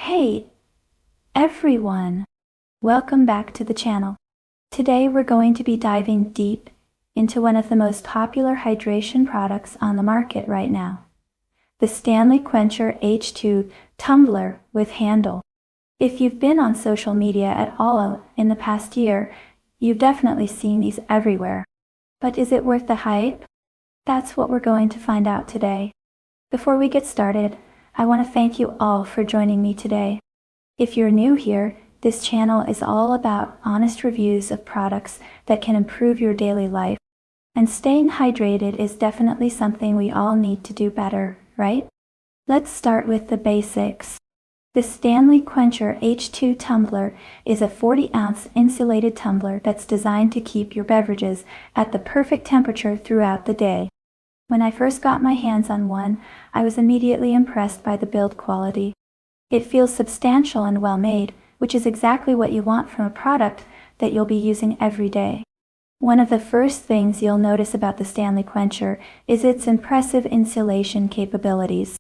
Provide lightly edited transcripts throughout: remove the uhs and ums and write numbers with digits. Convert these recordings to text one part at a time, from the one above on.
Hey, everyone! Welcome back to the channel. Today we're going to be diving deep into one of the most popular hydration products on the market right now. The Stanley Quencher H2 Tumbler with handle. If you've been on social media at all in the past year, you've definitely seen these everywhere. But is it worth the hype? That's what we're going to find out today. Before we get started, I want to thank you all for joining me today. If you're new here, this channel is all about honest reviews of products that can improve your daily life. And staying hydrated is definitely something we all need to do better, right? Let's start with the basics. The Stanley Quencher H2 Tumbler is a 40-ounce insulated tumbler that's designed to keep your beverages at the perfect temperature throughout the day. When I first got my hands on one, I was immediately impressed by the build quality. It feels substantial and well made, which is exactly what you want from a product that you'll be using every day. One of the first things you'll notice about the Stanley Quencher is its impressive insulation capabilities.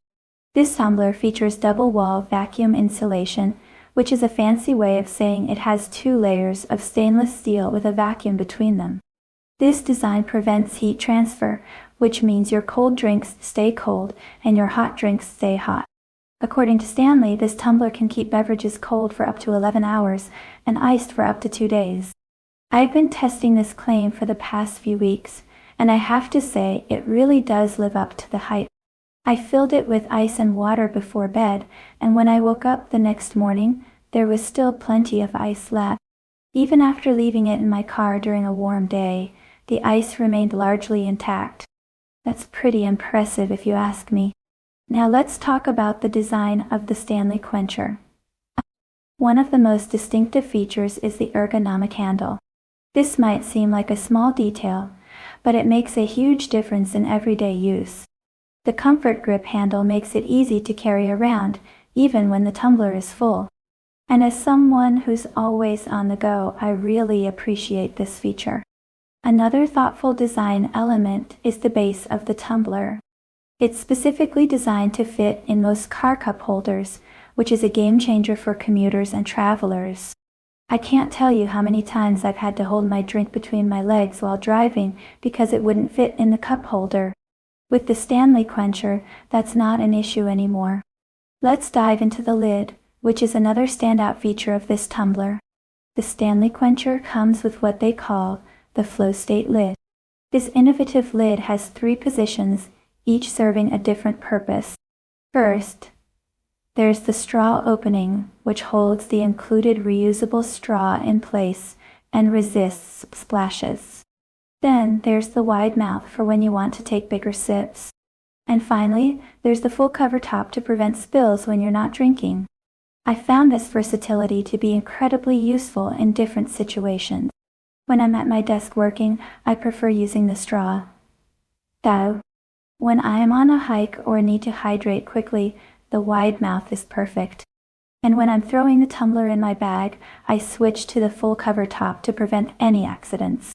This tumbler features double-wall vacuum insulation, which is a fancy way of saying it has 2 layers of stainless steel with a vacuum between them. This design prevents heat transfer, which means your cold drinks stay cold and your hot drinks stay hot. According to Stanley, this tumbler can keep beverages cold for up to 11 hours and iced for up to 2 days. I've been testing this claim for the past few weeks, and I have to say it really does live up to the hype. I filled it with ice and water before bed, and when I woke up the next morning, there was still plenty of ice left. Even after leaving it in my car during a warm day, the ice remained largely intact. That's pretty impressive if you ask me. Now let's talk about the design of the Stanley Quencher. One of the most distinctive features is the ergonomic handle. This might seem like a small detail, but it makes a huge difference in everyday use. The comfort grip handle makes it easy to carry around, even when the tumbler is full. And as someone who's always on the go, I really appreciate this feature. Another thoughtful design element is the base of the tumbler. It's specifically designed to fit in most car cup holders, which is a game changer for commuters and travelers. I can't tell you how many times I've had to hold my drink between my legs while driving because it wouldn't fit in the cup holder. With the Stanley Quencher, that's not an issue anymore. Let's dive into the lid, which is another standout feature of this tumbler. The Stanley Quencher comes with what they call the FlowState lid. This innovative lid has 3 positions, each serving a different purpose. First, there's the straw opening, which holds the included reusable straw in place and resists splashes. Then there's the wide mouth for when you want to take bigger sips. And finally, there's the full cover top to prevent spills when you're not drinking. I found this versatility to be incredibly useful in different situations. When I'm at my desk working, I prefer using the straw. Though, when I am on a hike or need to hydrate quickly, the wide mouth is perfect. And when I'm throwing the tumbler in my bag, I switch to the full cover top to prevent any accidents.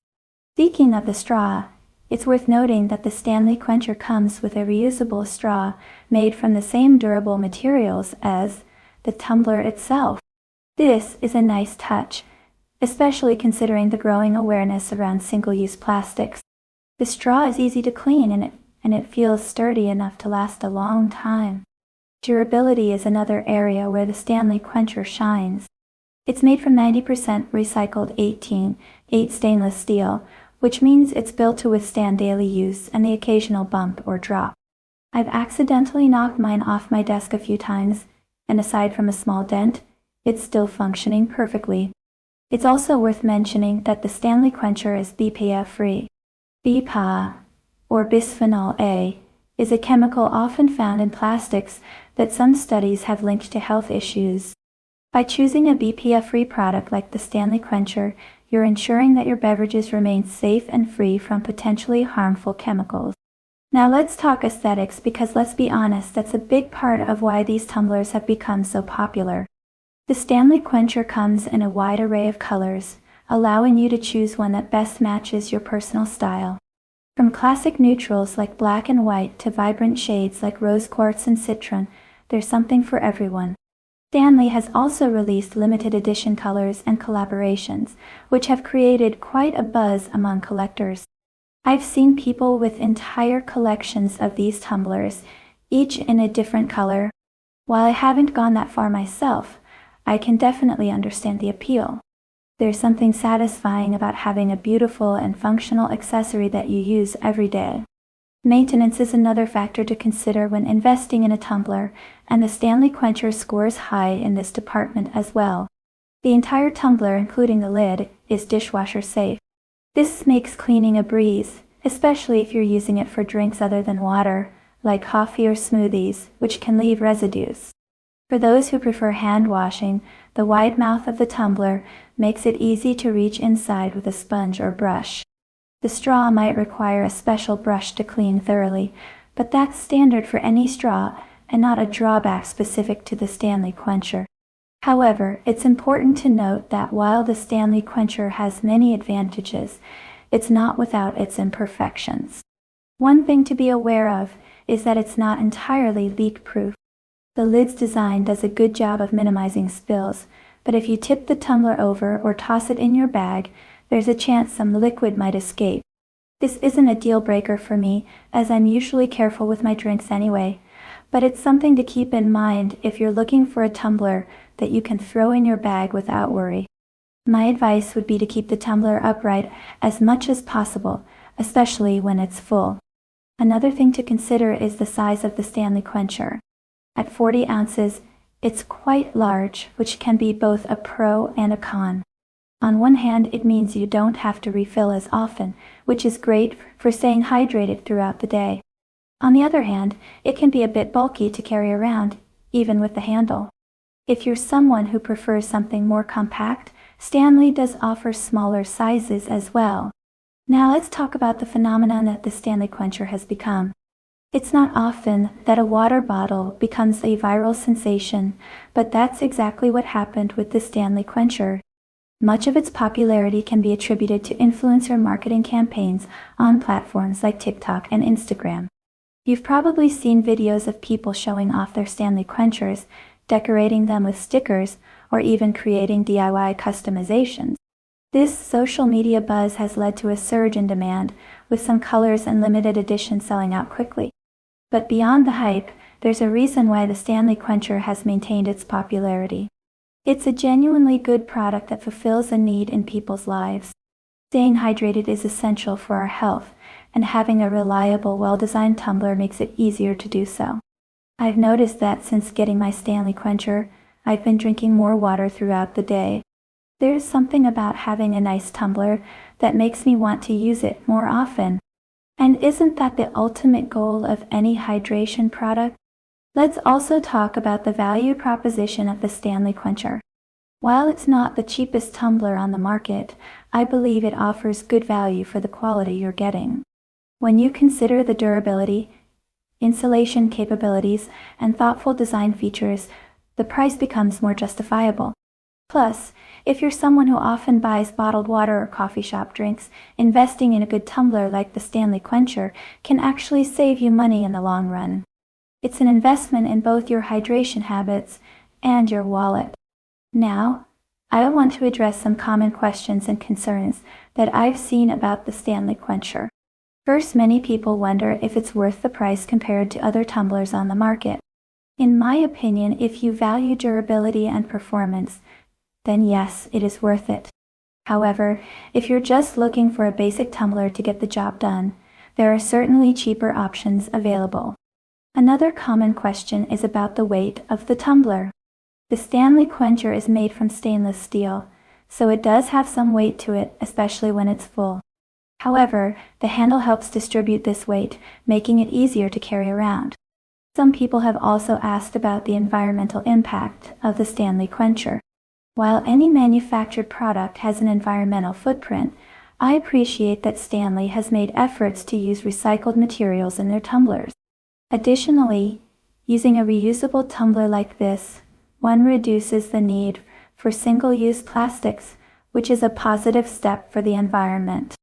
Speaking of the straw, it's worth noting that the Stanley Quencher comes with a reusable straw made from the same durable materials as the tumbler itself. This is a nice touch, especially considering the growing awareness around single-use plastics. The straw is easy to clean and it feels sturdy enough to last a long time. Durability is another area where the Stanley Quencher shines. It's made from 90% recycled 18-8 stainless steel, which means it's built to withstand daily use and the occasional bump or drop. I've accidentally knocked mine off my desk a few times, and aside from a small dent, it's still functioning perfectly. It's also worth mentioning that the Stanley Quencher is BPA-free. BPA, or bisphenol A, is a chemical often found in plastics that some studies have linked to health issues. By choosing a BPA-free product like the Stanley Quencher, you're ensuring that your beverages remain safe and free from potentially harmful chemicals. Now let's talk aesthetics, because let's be honest, that's a big part of why these tumblers have become so popular. The Stanley Quencher comes in a wide array of colors, allowing you to choose one that best matches your personal style. From classic neutrals like black and white to vibrant shades like rose quartz and citron, there's something for everyone. Stanley has also released limited edition colors and collaborations, which have created quite a buzz among collectors. I've seen people with entire collections of these tumblers, each in a different color. While I haven't gone that far myself, I can definitely understand the appeal. There's something satisfying about having a beautiful and functional accessory that you use every day. Maintenance is another factor to consider when investing in a tumbler, and the Stanley Quencher scores high in this department as well. The entire tumbler, including the lid, is dishwasher safe. This makes cleaning a breeze, especially if you're using it for drinks other than water, like coffee or smoothies, which can leave residues. For those who prefer hand washing, the wide mouth of the tumbler makes it easy to reach inside with a sponge or brush. The straw might require a special brush to clean thoroughly, but that's standard for any straw and not a drawback specific to the Stanley Quencher. However, it's important to note that while the Stanley Quencher has many advantages, it's not without its imperfections. One thing to be aware of is that it's not entirely leak-proof. The lid's design does a good job of minimizing spills, but if you tip the tumbler over or toss it in your bag, there's a chance some liquid might escape. This isn't a deal breaker for me, as I'm usually careful with my drinks anyway, but it's something to keep in mind if you're looking for a tumbler that you can throw in your bag without worry. My advice would be to keep the tumbler upright as much as possible, especially when it's full. Another thing to consider is the size of the Stanley Quencher. At 40 ounces, it's quite large, which can be both a pro and a con. On one hand, it means you don't have to refill as often, which is great for staying hydrated throughout the day. On the other hand, it can be a bit bulky to carry around, even with the handle. If you're someone who prefers something more compact, Stanley does offer smaller sizes as well. Now let's talk about the phenomenon that the Stanley Quencher has become. It's not often that a water bottle becomes a viral sensation, but that's exactly what happened with the Stanley Quencher. Much of its popularity can be attributed to influencer marketing campaigns on platforms like TikTok and Instagram. You've probably seen videos of people showing off their Stanley Quenchers, decorating them with stickers, or even creating DIY customizations. This social media buzz has led to a surge in demand, with some colors and limited editions selling out quickly. But beyond the hype, there's a reason why the Stanley Quencher has maintained its popularity. It's a genuinely good product that fulfills a need in people's lives. Staying hydrated is essential for our health, and having a reliable, well-designed tumbler makes it easier to do so. I've noticed that since getting my Stanley Quencher, I've been drinking more water throughout the day. There's something about having a nice tumbler that makes me want to use it more often. And isn't that the ultimate goal of any hydration product? Let's also talk about the value proposition of the Stanley Quencher. While it's not the cheapest tumbler on the market, I believe it offers good value for the quality you're getting. When you consider the durability, insulation capabilities, and thoughtful design features, the price becomes more justifiable. Plus, if you're someone who often buys bottled water or coffee shop drinks, investing in a good tumbler like the Stanley Quencher can actually save you money in the long run. It's an investment in both your hydration habits and your wallet. Now, I want to address some common questions and concerns that I've seen about the Stanley Quencher. First, many people wonder if it's worth the price compared to other tumblers on the market. In my opinion, if you value durability and performance, then yes, it is worth it. However, if you're just looking for a basic tumbler to get the job done, there are certainly cheaper options available. Another common question is about the weight of the tumbler. The Stanley Quencher is made from stainless steel, so it does have some weight to it, especially when it's full. However, the handle helps distribute this weight, making it easier to carry around. Some people have also asked about the environmental impact of the Stanley Quencher. While any manufactured product has an environmental footprint, I appreciate that Stanley has made efforts to use recycled materials in their tumblers. Additionally, using a reusable tumbler like this, one reduces the need for single-use plastics, which is a positive step for the environment.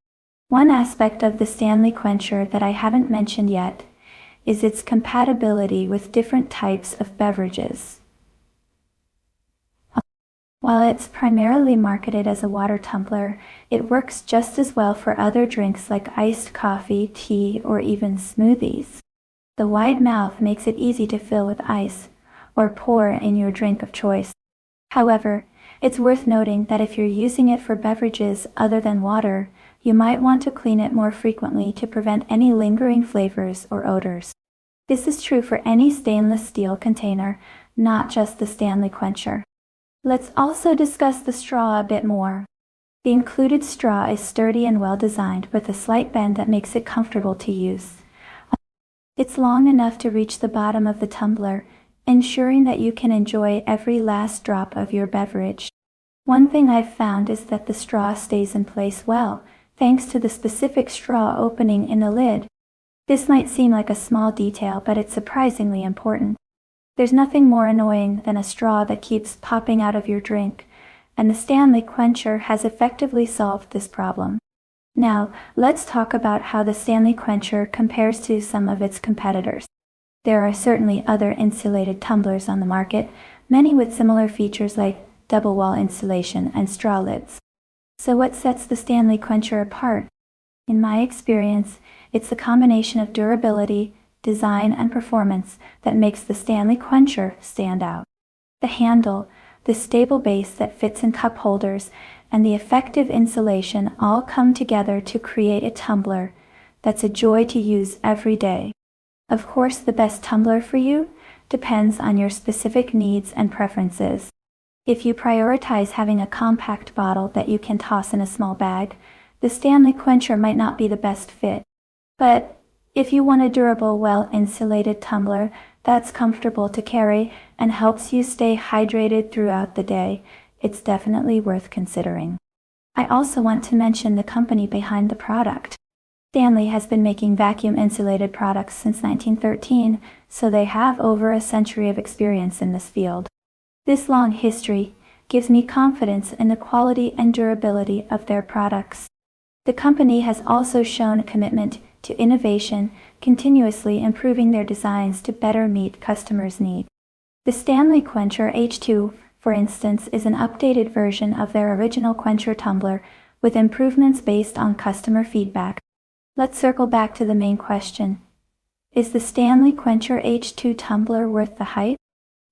One aspect of the Stanley Quencher that I haven't mentioned yet is its compatibility with different types of beverages. While it's primarily marketed as a water tumbler, it works just as well for other drinks like iced coffee, tea, or even smoothies. The wide mouth makes it easy to fill with ice or pour in your drink of choice. However, it's worth noting that if you're using it for beverages other than water, you might want to clean it more frequently to prevent any lingering flavors or odors. This is true for any stainless steel container, not just the Stanley Quencher. Let's also discuss the straw a bit more. The included straw is sturdy and well designed with a slight bend that makes it comfortable to use. It's long enough to reach the bottom of the tumbler, ensuring that you can enjoy every last drop of your beverage. One thing I've found is that the straw stays in place well, thanks to the specific straw opening in the lid. This might seem like a small detail, but it's surprisingly important. There's nothing more annoying than a straw that keeps popping out of your drink, and the Stanley Quencher has effectively solved this problem. Now, let's talk about how the Stanley Quencher compares to some of its competitors. There are certainly other insulated tumblers on the market, many with similar features like double wall insulation and straw lids. So what sets the Stanley Quencher apart? In my experience, it's the combination of durability, design, and performance that makes the Stanley Quencher stand out. The handle, the stable base that fits in cup holders, and the effective insulation all come together to create a tumbler that's a joy to use every day. Of course, the best tumbler for you depends on your specific needs and preferences. If you prioritize having a compact bottle that you can toss in a small bag, the Stanley Quencher might not be the best fit. But if you want a durable, well-insulated tumbler that's comfortable to carry and helps you stay hydrated throughout the day, it's definitely worth considering. I also want to mention the company behind the product. Stanley has been making vacuum-insulated products since 1913, so they have over a century of experience in this field. This long history gives me confidence in the quality and durability of their products. The company has also shown a commitment to innovation, continuously improving their designs to better meet customers' needs. The Stanley Quencher H2, for instance, is an updated version of their original Quencher tumbler with improvements based on customer feedback. Let's circle back to the main question. Is the Stanley Quencher H2 tumbler worth the hype?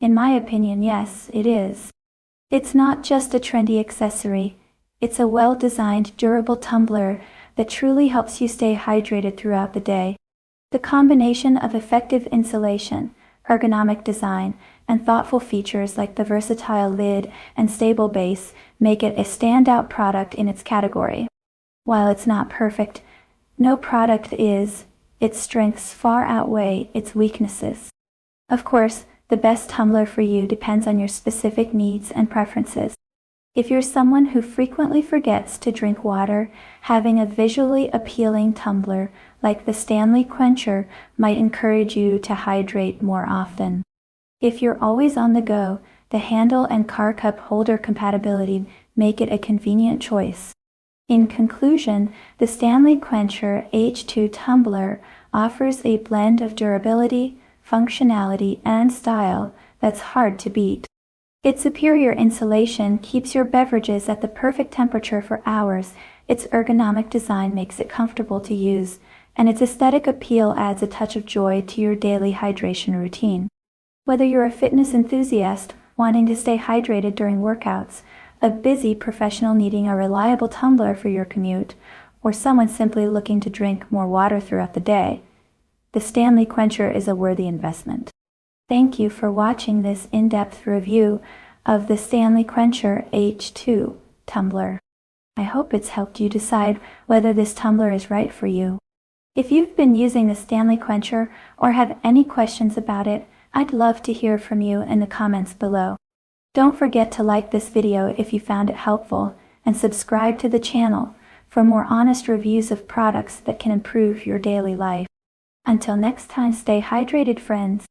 In my opinion, yes, it is. It's not just a trendy accessory. It's a well-designed, durable tumbler that truly helps you stay hydrated throughout the day. The combination of effective insulation, ergonomic design, and thoughtful features like the versatile lid and stable base make it a standout product in its category. While it's not perfect, no product is. Its strengths far outweigh its weaknesses. Of course, the best tumbler for you depends on your specific needs and preferences. If you're someone who frequently forgets to drink water, having a visually appealing tumbler like the Stanley Quencher might encourage you to hydrate more often. If you're always on the go, the handle and car cup holder compatibility make it a convenient choice. In conclusion, the Stanley Quencher H2 tumbler offers a blend of durability, functionality, and style that's hard to beat. Its superior insulation keeps your beverages at the perfect temperature for hours, its ergonomic design makes it comfortable to use, and its aesthetic appeal adds a touch of joy to your daily hydration routine. Whether you're a fitness enthusiast wanting to stay hydrated during workouts, a busy professional needing a reliable tumbler for your commute, or someone simply looking to drink more water throughout the day, the Stanley Quencher is a worthy investment. Thank you for watching this in-depth review of the Stanley Quencher H2 tumbler. I hope it's helped you decide whether this tumbler is right for you. If you've been using the Stanley Quencher or have any questions about it, I'd love to hear from you in the comments below. Don't forget to like this video if you found it helpful, and subscribe to the channel for more honest reviews of products that can improve your daily life. Until next time, stay hydrated, friends.